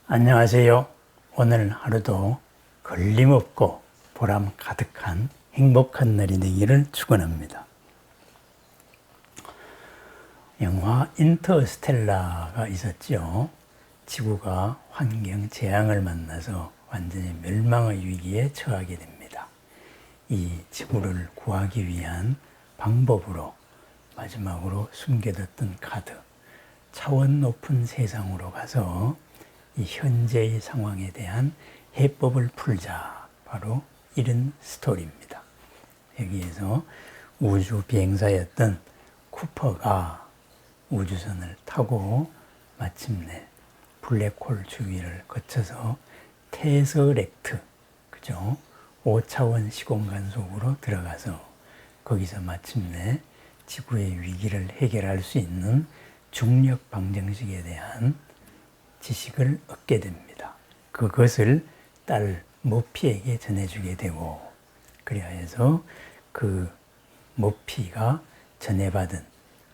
안녕하세요. 오늘 하루도 걸림없고 보람 가득한 행복한 날이 되기를 축원합니다. 영화 인터스텔라가 있었죠. 지구가 환경 재앙을 만나서 완전히 멸망의 위기에 처하게 됩니다. 이 지구를 구하기 위한 방법으로 마지막으로 숨겨뒀던 카드, 차원 높은 세상으로 가서 이 현재의 상황에 대한 해법을 풀자, 바로 이런 스토리입니다. 여기에서 우주 비행사였던 쿠퍼가 우주선을 타고 마침내 블랙홀 주위를 거쳐서 테서렉트, 그죠? 5차원 시공간 속으로 들어가서 거기서 마침내 지구의 위기를 해결할 수 있는 중력 방정식에 대한 지식을 얻게 됩니다. 그것을 딸 머피에게 전해주게 되고, 그래야 해서 그 머피가 전해받은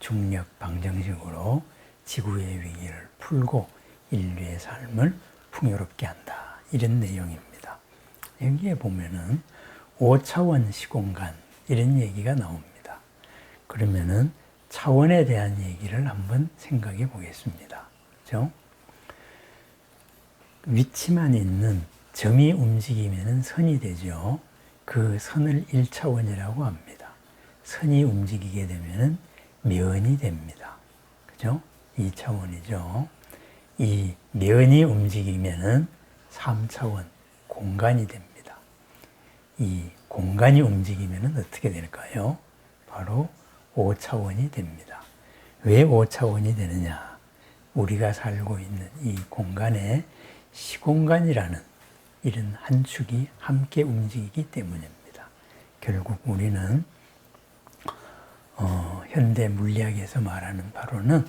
중력 방정식으로 지구의 위기를 풀고 인류의 삶을 풍요롭게 한다. 이런 내용입니다. 여기에 보면은 5차원 시공간 이런 얘기가 나옵니다. 그러면은 차원에 대한 얘기를 한번 생각해 보겠습니다. 그렇죠? 위치만 있는 점이 움직이면 선이 되죠. 그 선을 1차원이라고 합니다. 선이 움직이게 되면 면이 됩니다. 그죠? 2차원이죠. 이 면이 움직이면 3차원 공간이 됩니다. 이 공간이 움직이면 어떻게 될까요? 바로 5차원이 됩니다. 왜 5차원이 되느냐? 우리가 살고 있는 이 공간에 시공간이라는 이런 한 축이 함께 움직이기 때문입니다. 결국 우리는 현대 물리학에서 말하는 바로는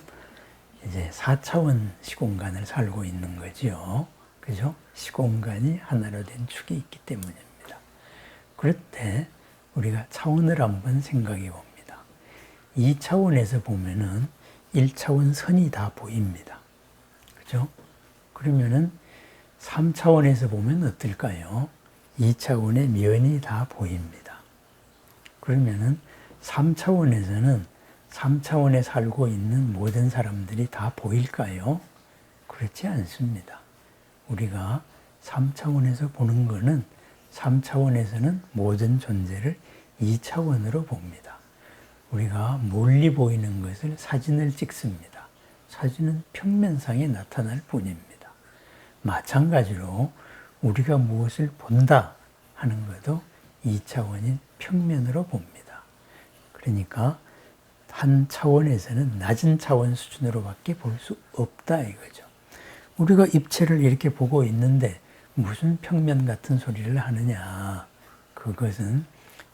이제 4차원 시공간을 살고 있는 거죠. 그죠? 시공간이 하나로 된 축이 있기 때문입니다. 그럴 때 우리가 차원을 한번 생각해 봅니다. 2차원에서 보면은 1차원 선이 다 보입니다. 그죠? 그러면은 3차원에서 보면 어떨까요? 2차원의 면이 다 보입니다. 그러면은 3차원에서는 3차원에 살고 있는 모든 사람들이 다 보일까요? 그렇지 않습니다. 우리가 3차원에서 보는 거는 3차원에서는 모든 존재를 2차원으로 봅니다. 우리가 멀리 보이는 것을 사진을 찍습니다. 사진은 평면상에 나타날 뿐입니다. 마찬가지로 우리가 무엇을 본다 하는 것도 2차원인 평면으로 봅니다. 그러니까 한 차원에서는 낮은 차원 수준으로밖에 볼 수 없다 이거죠. 우리가 입체를 이렇게 보고 있는데 무슨 평면 같은 소리를 하느냐. 그것은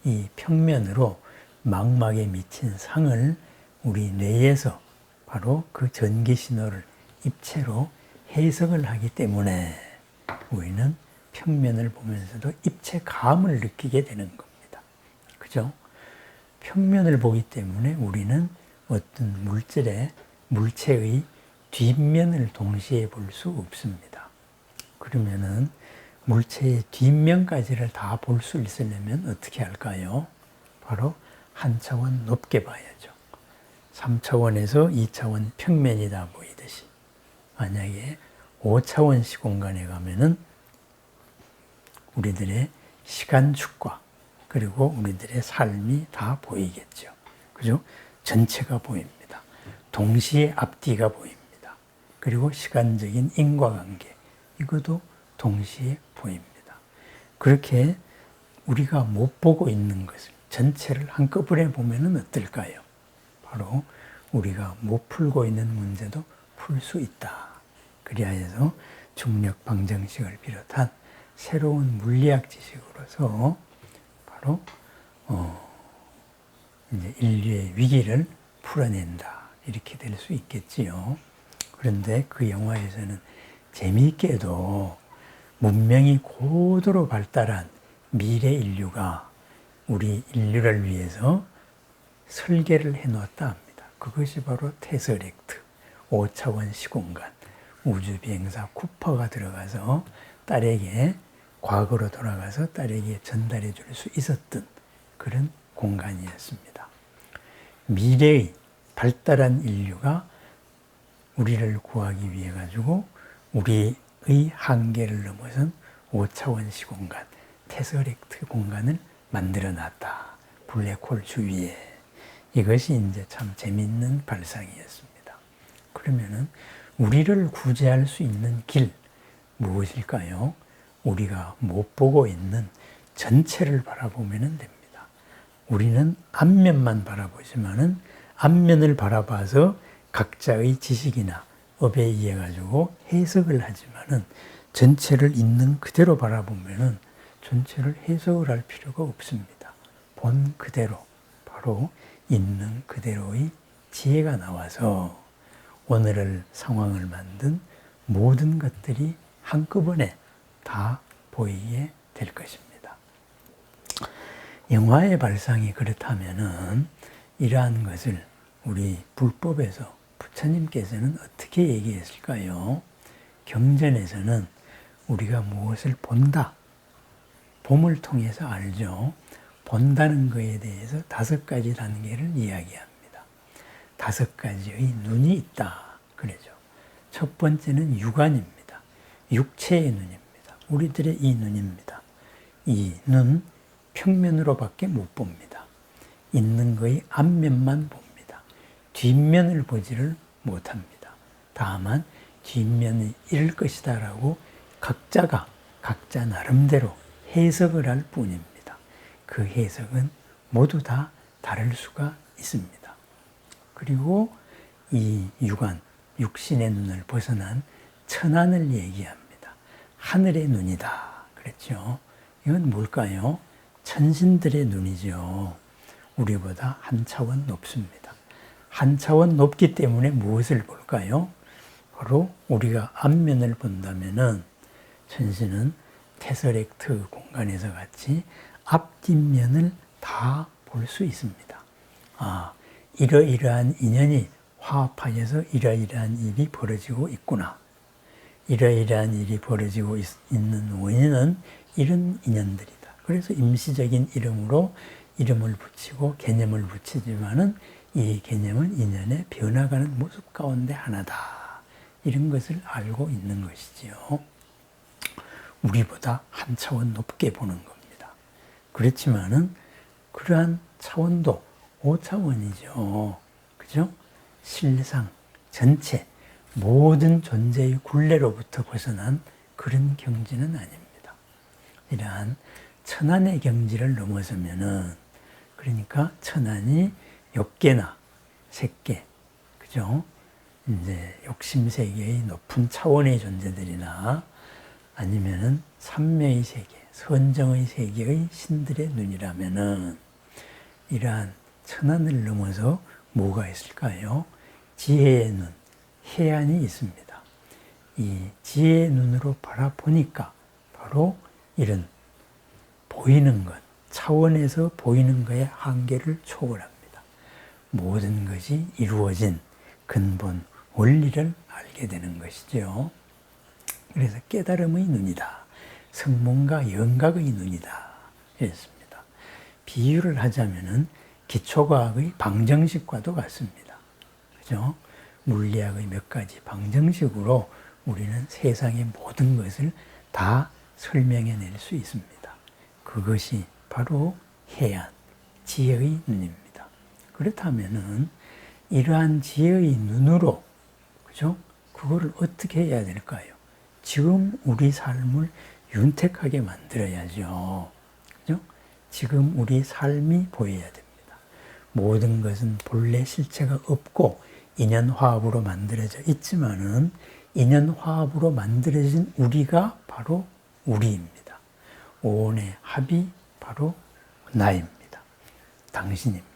이 평면으로 망막에 미친 상을 우리 뇌에서 바로 그 전기 신호를 입체로 해석을 하기 때문에 우리는 평면을 보면서도 입체감을 느끼게 되는 겁니다. 그죠? 평면을 보기 때문에 우리는 어떤 물체의 뒷면을 동시에 볼 수 없습니다. 그러면은 물체의 뒷면까지를 다 볼 수 있으려면 어떻게 할까요? 바로 한 차원 높게 봐야죠. 3차원에서 2차원 평면이 다 보이듯이. 만약에 5차원 시공간에 가면은 우리들의 시간축과 그리고 우리들의 삶이 다 보이겠죠. 그죠? 전체가 보입니다. 동시에 앞뒤가 보입니다. 그리고 시간적인 인과관계, 이것도 동시에 보입니다. 그렇게 우리가 못 보고 있는 것을 전체를 한꺼번에 보면은 어떨까요? 바로 우리가 못 풀고 있는 문제도 풀 수 있다. 그래야 해서 중력 방정식을 비롯한 새로운 물리학 지식으로서 바로 이제 인류의 위기를 풀어낸다. 이렇게 될 수 있겠지요. 그런데 그 영화에서는 재미있게도 문명이 고도로 발달한 미래 인류가 우리 인류를 위해서 설계를 해놓았다 합니다. 그것이 바로 테서렉트, 5차원 시공간, 우주비행사 쿠퍼가 들어가서 딸에게 과거로 돌아가서 딸에게 전달해 줄 수 있었던 그런 공간이었습니다. 미래의 발달한 인류가 우리를 구하기 위해 가지고 우리의 한계를 넘어선 5차원 시공간, 테서렉트 공간을 만들어 놨다. 블랙홀 주위에. 이것이 이제 참 재밌는 발상이었습니다. 그러면은 우리를 구제할 수 있는 길 무엇일까요? 우리가 못 보고 있는 전체를 바라보면 됩니다. 우리는 앞면만 바라보지만은 앞면을 바라봐서 각자의 지식이나 업에 의해 가지고 해석을 하지만은 전체를 있는 그대로 바라보면은 전체를 해석을 할 필요가 없습니다. 본 그대로, 바로 있는 그대로의 지혜가 나와서 오늘을 상황을 만든 모든 것들이 한꺼번에 다 보이게 될 것입니다. 영화의 발상이 그렇다면은 이러한 것을 우리 불법에서 부처님께서는 어떻게 얘기했을까요? 경전에서는 우리가 무엇을 본다, 봄을 통해서 알죠. 본다는 것에 대해서 5가지 단계를 이야기합니다. 5가지의 눈이 있다. 그러죠. 첫 번째는 육안입니다. 육체의 눈입니다. 우리들의 이 눈입니다. 이 눈 평면으로밖에 못 봅니다. 있는 거의 앞면만 봅니다. 뒷면을 보지를 못합니다. 다만 뒷면이 이럴 것이다라고 각자가 각자 나름대로 해석을 할 뿐입니다. 그 해석은 모두 다 다를 수가 있습니다. 그리고 이 육안, 육신의 눈을 벗어난 천안을 얘기합니다. 하늘의 눈이다. 그랬죠. 이건 뭘까요? 천신들의 눈이죠. 우리보다 한 차원 높습니다. 한 차원 높기 때문에 무엇을 볼까요? 바로 우리가 앞면을 본다면은 천신은 테서렉트 공간에서 같이 앞뒷면을 다 볼 수 있습니다. 아, 이러이러한 인연이 화합하여서 이러이러한 일이 벌어지고 있구나. 이러이러한 일이 벌어지고 있는 원인은 이런 인연들이다. 그래서 임시적인 이름으로 이름을 붙이고 개념을 붙이지만은 이 개념은 인연의 변화가는 모습 가운데 하나다. 이런 것을 알고 있는 것이지요. 우리보다 한 차원 높게 보는 겁니다. 그렇지만은 그러한 차원도 5차원이죠. 그죠? 실상, 전체, 모든 존재의 굴레로부터 벗어난 그런 경지는 아닙니다. 이러한 천안의 경지를 넘어서면은, 그러니까 천안이 6개나 3개, 그죠? 이제 욕심세계의 높은 차원의 존재들이나 아니면은 삼매의 세계, 선정의 세계의 신들의 눈이라면은 이러한 천안을 넘어서 뭐가 있을까요? 지혜의 눈, 해안이 있습니다. 이 지혜의 눈으로 바라보니까 바로 이런 보이는 것, 차원에서 보이는 것의 한계를 초월합니다. 모든 것이 이루어진 근본 원리를 알게 되는 것이죠. 그래서 깨달음의 눈이다. 성문과 영각의 눈이다. 이랬습니다. 비유를 하자면은 기초과학의 방정식과도 같습니다. 그죠? 물리학의 몇 가지 방정식으로 우리는 세상의 모든 것을 다 설명해낼 수 있습니다. 그것이 바로 해안, 지혜의 눈입니다. 그렇다면은 이러한 지혜의 눈으로, 그죠? 그거를 어떻게 해야 될까요? 지금 우리 삶을 윤택하게 만들어야죠. 그죠? 지금 우리 삶이 보여야 됩니다. 모든 것은 본래 실체가 없고 인연화합으로 만들어져 있지만은 인연화합으로 만들어진 우리가 바로 우리입니다. 오온의 합이 바로 나입니다. 당신입니다.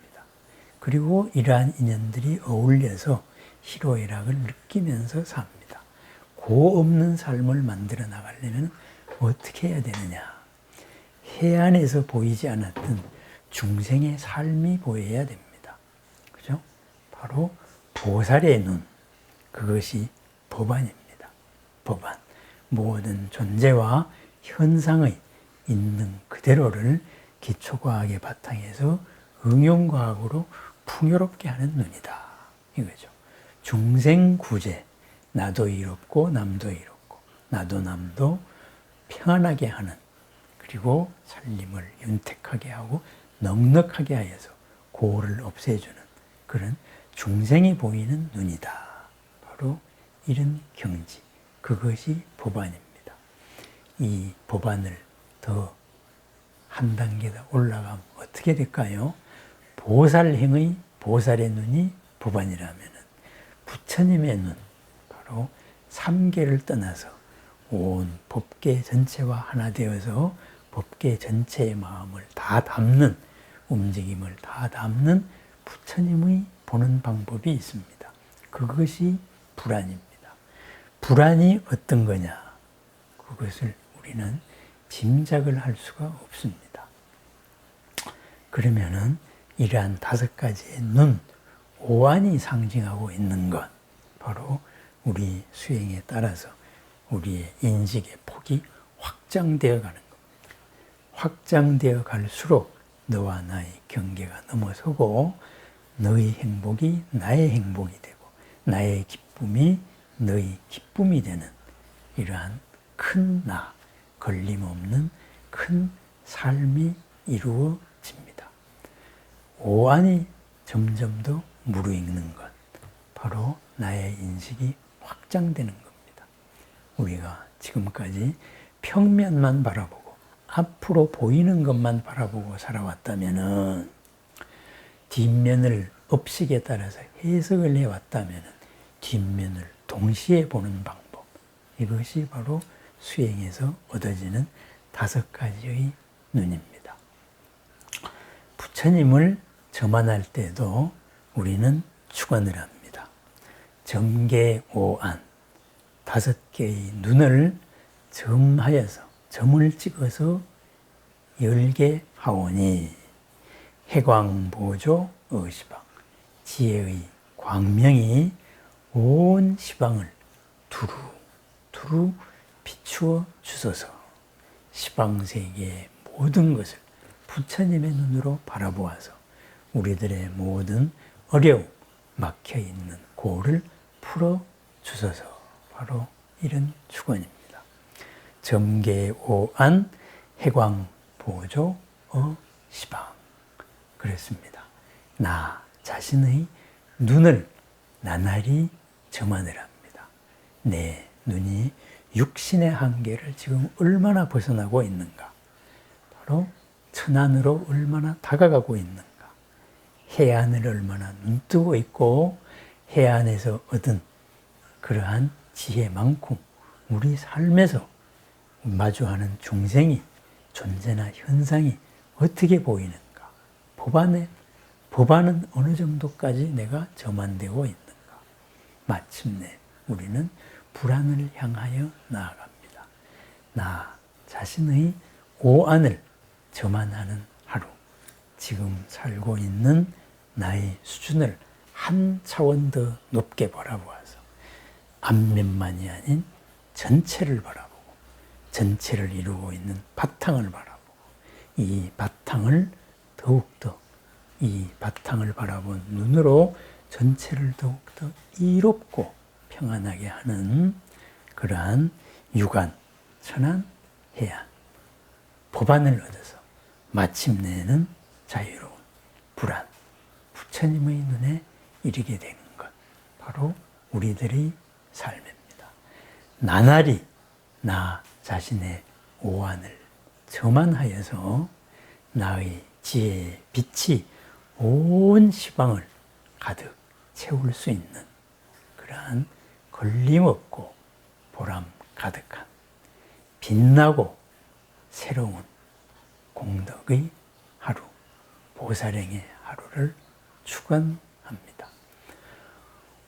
그리고 이러한 인연들이 어울려서 희로애락을 느끼면서 삽니다. 고 없는 삶을 만들어 나가려면 어떻게 해야 되느냐? 해안에서 보이지 않았던 중생의 삶이 보여야 됩니다. 그죠? 바로 보살의 눈, 그것이 법안입니다. 법안, 모든 존재와 현상의 있는 그대로를 기초과학의 바탕에서 응용과학으로 풍요롭게 하는 눈이다. 이거죠. 중생구제, 나도 이롭고 남도 이롭고 나도 남도 평안하게 하는, 그리고 살림을 윤택하게 하고 넉넉하게 하여서 고를 없애주는 그런 중생이 보이는 눈이다. 바로 이런 경지, 그것이 법안입니다. 이 법안을 더 한 단계 더 올라가면 어떻게 될까요? 보살행의 보살의 눈이 법안이라면 부처님의 눈, 바로 삼계를 떠나서 온 법계 전체와 하나 되어서 법계 전체의 마음을 다 담는, 움직임을 다 담는 부처님의 보는 방법이 있습니다. 그것이 불안입니다. 불안이 어떤 거냐? 그것을 우리는 짐작을 할 수가 없습니다. 그러면은 이러한 5가지의 눈, 오안이 상징하고 있는 것, 바로 우리 수행에 따라서 우리의 인식의 폭이 확장되어 가는 겁니다. 확장되어 갈수록 너와 나의 경계가 넘어서고 너의 행복이 나의 행복이 되고 나의 기쁨이 너의 기쁨이 되는 이러한 큰 나, 걸림없는 큰 삶이 이루어집니다. 오안이 점점 더 무르익는 것, 바로 나의 인식이 확장되는 겁니다. 우리가 지금까지 평면만 바라보고 앞으로 보이는 것만 바라보고 살아왔다면, 뒷면을 업식에 따라서 해석을 해왔다면 뒷면을 동시에 보는 방법, 이것이 바로 수행에서 얻어지는 5가지의 눈입니다. 부처님을 점안할 때도 우리는 축원을 합니다. 점계오안, 5개의 눈을 점하여서, 점을 찍어서 열게 하오니 해광보조 어시방, 지혜의 광명이 온 시방을 두루 비추어 주소서. 시방세계의 모든 것을 부처님의 눈으로 바라보아서 우리들의 모든 어려움, 막혀있는 고를 풀어주소서. 바로 이런 축원입니다. 점계오안 해광보조 어시방. 그렇습니다. 나 자신의 눈을 나날이 점안을 합니다. 내 눈이 육신의 한계를 지금 얼마나 벗어나고 있는가, 바로 천안으로 얼마나 다가가고 있는가, 해안을 얼마나 눈뜨고 있고 해안에서 얻은 그러한 지혜만큼 우리 삶에서 마주하는 중생이, 존재나 현상이 어떻게 보이는가, 법안은 어느 정도까지 내가 점안되고 있는가. 마침내 우리는 불안을 향하여 나아갑니다. 나 자신의 오안을 점안하는 하루, 지금 살고 있는 나의 수준을 한 차원 더 높게 바라보아서 앞면만이 아닌 전체를 바라보고, 전체를 이루고 있는 바탕을 바라보고, 이 바탕을 더욱더, 이 바탕을 바라본 눈으로 전체를 더욱더 이롭고 평안하게 하는 그러한 유관, 천안, 해안, 법안을 얻어서 마침내는 자유로운 불안, 부처님의 눈에 이르게 되는 것, 바로 우리들의 삶입니다. 나날이 나 자신의 오안을 점안하여서 나의 지혜의 빛이 온 시방을 가득 채울 수 있는 그러한 걸림없고 보람 가득한 빛나고 새로운 공덕의 하루, 보살행의 하루를 축원합니다.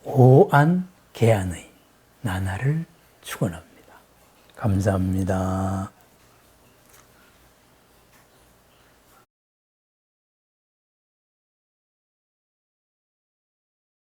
오안 개안의 나날을 축원합니다. 감사합니다.